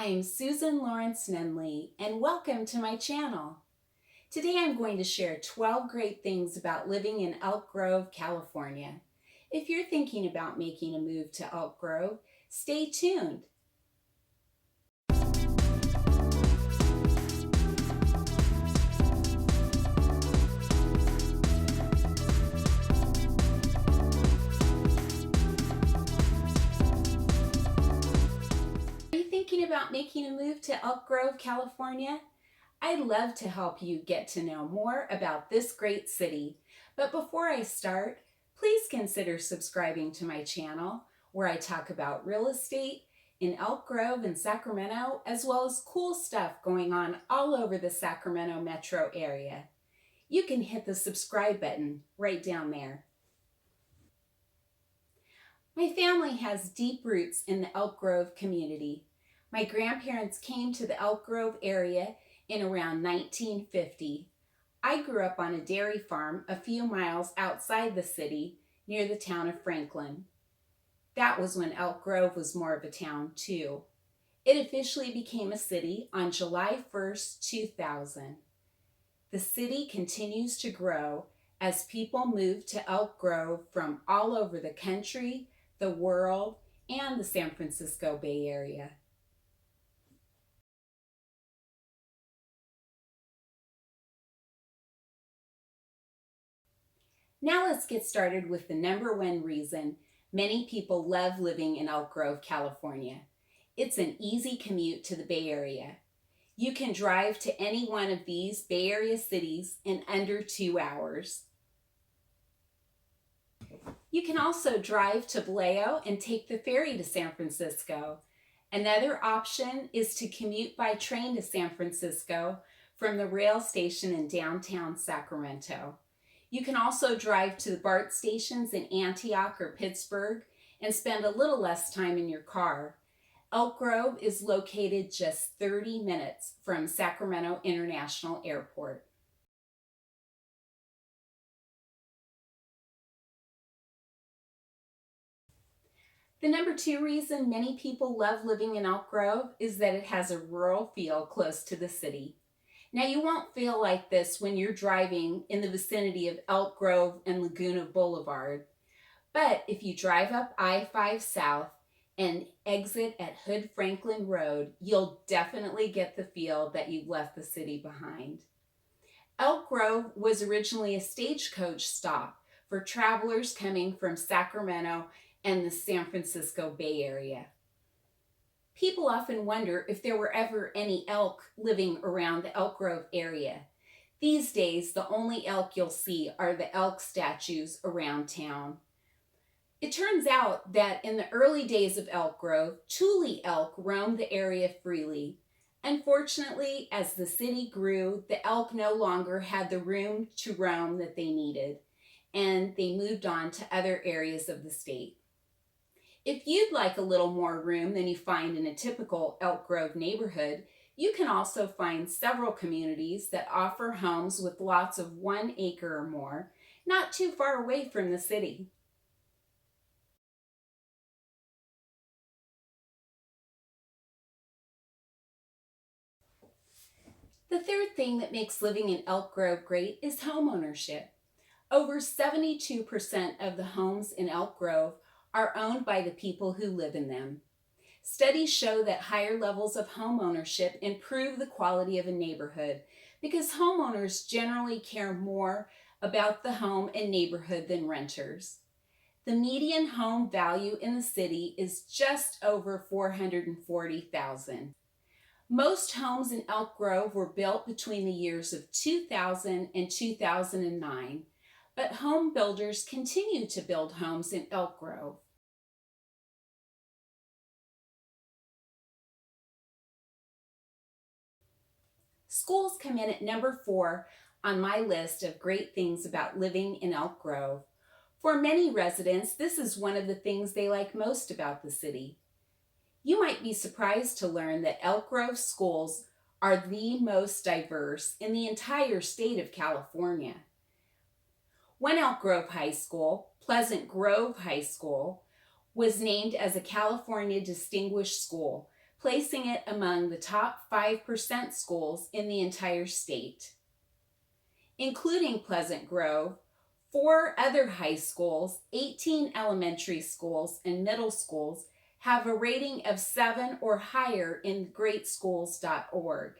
I am Susan Lawrence-Nunley, and welcome to my channel. Today I'm going to share 12 great things about living in Elk Grove, California. If you're thinking about making a move to Elk Grove, stay tuned. Are you thinking about making a move to Elk Grove, California? I'd love to help you get to know more about this great city. But before I start, please consider subscribing to my channel where I talk about real estate in Elk Grove and Sacramento, as well as cool stuff going on all over the Sacramento metro area. You can hit the subscribe button right down there. My family has deep roots in the Elk Grove community. My grandparents came to the Elk Grove area in around 1950. I grew up on a dairy farm a few miles outside the city near the town of Franklin. That was when Elk Grove was more of a town too. It officially became a city on July 1st, 2000. The city continues to grow as people move to Elk Grove from all over the country, the world, and the San Francisco Bay Area. Now let's get started with the number one reason many people love living in Elk Grove, California. It's an easy commute to the Bay Area. You can drive to any one of these Bay Area cities in under 2 hours. You can also drive to Vallejo and take the ferry to San Francisco. Another option is to commute by train to San Francisco from the rail station in downtown Sacramento. You can also drive to the BART stations in Antioch or Pittsburgh and spend a little less time in your car. Elk Grove is located just 30 minutes from Sacramento International Airport. The number two reason many people love living in Elk Grove is that it has a rural feel close to the city. Now, you won't feel like this when you're driving in the vicinity of Elk Grove and Laguna Boulevard. But if you drive up I-5 South and exit at Hood Franklin Road, you'll definitely get the feel that you've left the city behind. Elk Grove was originally a stagecoach stop for travelers coming from Sacramento and the San Francisco Bay Area. People often wonder if there were ever any elk living around the Elk Grove area. These days, the only elk you'll see are the elk statues around town. It turns out that in the early days of Elk Grove, Tule elk roamed the area freely. Unfortunately, as the city grew, the elk no longer had the room to roam that they needed, and they moved on to other areas of the state. If you'd like a little more room than you find in a typical Elk Grove neighborhood, you can also find several communities that offer homes with lots of 1 acre or more, not too far away from the city. The third thing that makes living in Elk Grove great is homeownership. Over 72% of the homes in Elk Grove are owned by the people who live in them. Studies show that higher levels of homeownership improve the quality of a neighborhood because homeowners generally care more about the home and neighborhood than renters. The median home value in the city is just over $440,000. Most homes in Elk Grove were built between the years of 2000 and 2009. But home builders continue to build homes in Elk Grove. Schools come in at number 4 on my list of great things about living in Elk Grove. For many residents, this is one of the things they like most about the city. You might be surprised to learn that Elk Grove schools are the most diverse in the entire state of California. One Elk Grove High School, Pleasant Grove High School, was named as a California Distinguished School placing it among the top 5% schools in the entire state. Including Pleasant Grove, 4 other high schools, 18 elementary schools, and middle schools have a rating of 7 or higher in greatschools.org.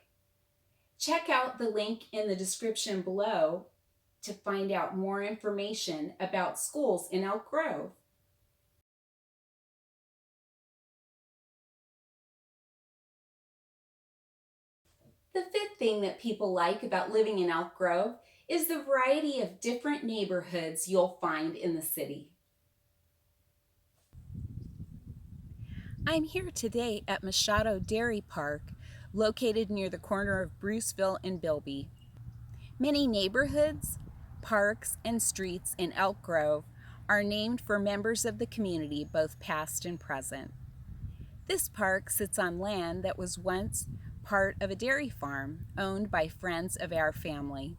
Check out the link in the description below to find out more information about schools in Elk Grove. The fifth thing that people like about living in Elk Grove is the variety of different neighborhoods you'll find in the city. I'm here today at Machado Dairy Park, located near the corner of Bruceville and Bilby. Many neighborhoods, parks, and streets in Elk Grove are named for members of the community, both past and present. This park sits on land that was once part of a dairy farm owned by friends of our family.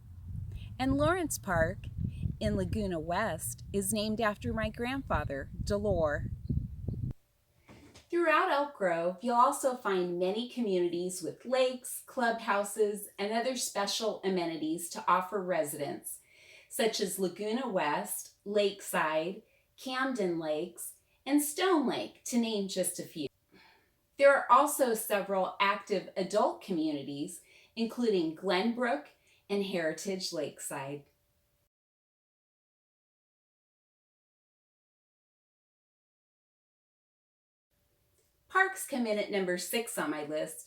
And Lawrence Park in Laguna West is named after my grandfather, Delore. Throughout Elk Grove, you'll also find many communities with lakes, clubhouses, and other special amenities to offer residents, such as Laguna West, Lakeside, Camden Lakes, and Stone Lake, to name just a few. There are also several active adult communities, including Glenbrook and Heritage Lakeside. Parks come in at number 6 on my list.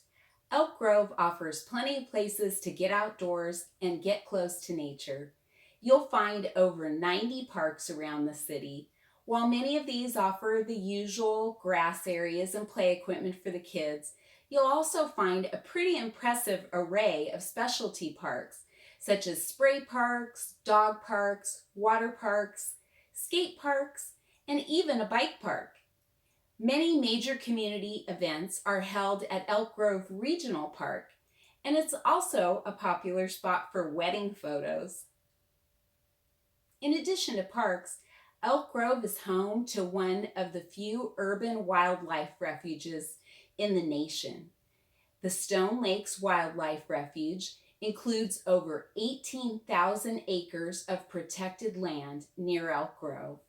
Elk Grove offers plenty of places to get outdoors and get close to nature. You'll find over 90 parks around the city. While many of these offer the usual grass areas and play equipment for the kids, you'll also find a pretty impressive array of specialty parks, such as spray parks, dog parks, water parks, skate parks, and even a bike park. Many major community events are held at Elk Grove Regional Park, and it's also a popular spot for wedding photos. In addition to parks, Elk Grove is home to one of the few urban wildlife refuges in the nation. The Stone Lakes Wildlife Refuge includes over 18,000 acres of protected land near Elk Grove.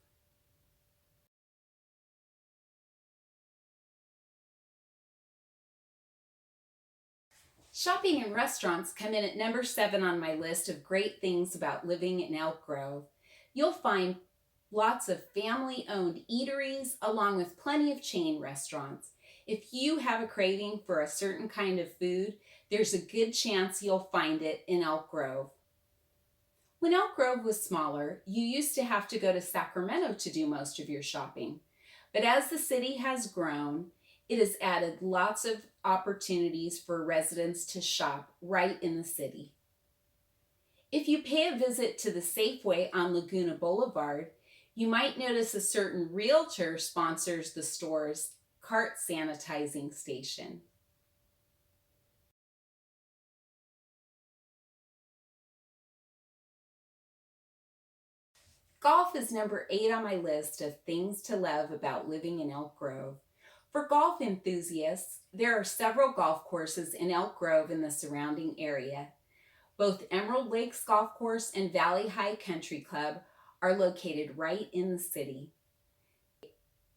Shopping and restaurants come in at number 7 on my list of great things about living in Elk Grove. You'll find lots of family-owned eateries along with plenty of chain restaurants. If you have a craving for a certain kind of food, there's a good chance you'll find it in Elk Grove. When Elk Grove was smaller, you used to have to go to Sacramento to do most of your shopping. But as the city has grown, it has added lots of opportunities for residents to shop right in the city. If you pay a visit to the Safeway on Laguna Boulevard, you might notice a certain Realtor sponsors the store's cart sanitizing station. Golf is number 8 on my list of things to love about living in Elk Grove. For golf enthusiasts, there are several golf courses in Elk Grove and the surrounding area. Both Emerald Lakes Golf Course and Valley High Country Club are located right in the city.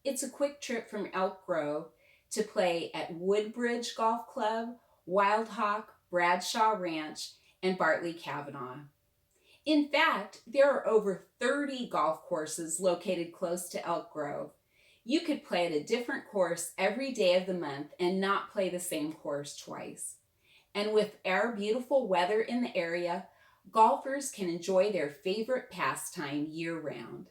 It's a quick trip from Elk Grove to play at Woodbridge Golf Club, Wild Hawk, Bradshaw Ranch, and Bartley Kavanaugh. In fact, there are over 30 golf courses located close to Elk Grove. You could play at a different course every day of the month and not play the same course twice. And with our beautiful weather in the area, golfers can enjoy their favorite pastime year-round.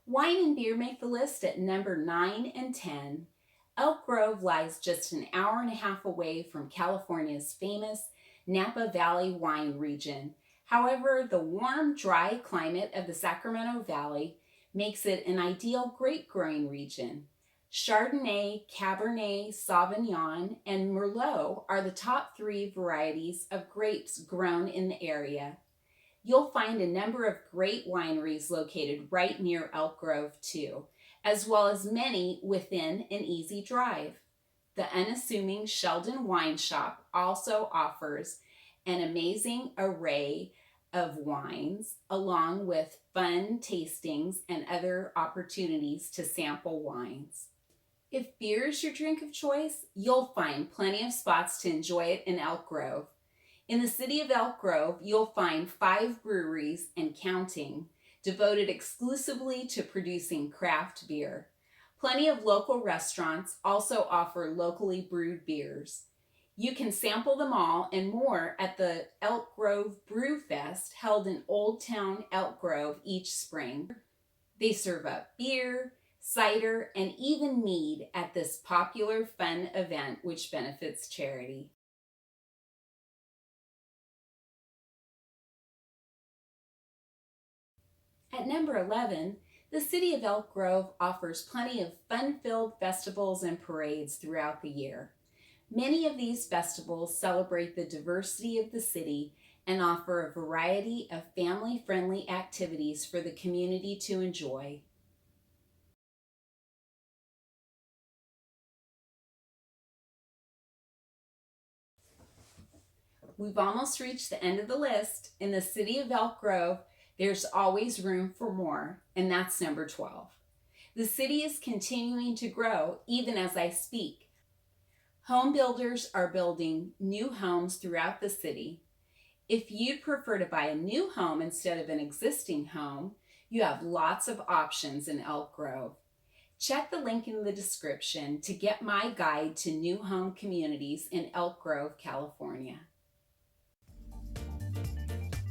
Wine and beer make the list at number 9 and 10. Elk Grove lies just an hour and a half away from California's famous Napa Valley wine region. However, the warm, dry climate of the Sacramento Valley makes it an ideal grape growing region. Chardonnay, Cabernet, Sauvignon, and Merlot are the top 3 varieties of grapes grown in the area. You'll find a number of great wineries located right near Elk Grove too, as well as many within an easy drive. The unassuming Sheldon Wine Shop also offers an amazing array of wines, along with fun tastings and other opportunities to sample wines. If beer is your drink of choice, you'll find plenty of spots to enjoy it in Elk Grove. In the city of Elk Grove, you'll find 5 breweries and counting, devoted exclusively to producing craft beer. Plenty of local restaurants also offer locally brewed beers. You can sample them all and more at the Elk Grove Brew Fest held in Old Town Elk Grove each spring. They serve up beer, cider, and even mead at this popular fun event which benefits charity. At number 11, the city of Elk Grove offers plenty of fun-filled festivals and parades throughout the year. Many of these festivals celebrate the diversity of the city and offer a variety of family-friendly activities for the community to enjoy. We've almost reached the end of the list. In the city of Elk Grove, there's always room for more, and that's number 12. The city is continuing to grow even as I speak. Home builders are building new homes throughout the city. If you'd prefer to buy a new home instead of an existing home, you have lots of options in Elk Grove. Check the link in the description to get my guide to new home communities in Elk Grove, California.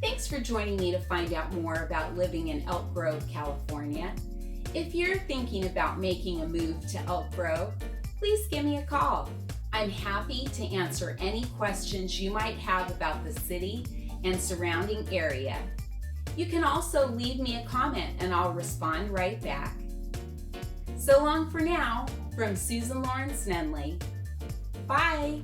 Thanks for joining me to find out more about living in Elk Grove, California. If you're thinking about making a move to Elk Grove, please give me a call. I'm happy to answer any questions you might have about the city and surrounding area. You can also leave me a comment and I'll respond right back. So long for now, from Susan Lawrence-Nunley. Bye!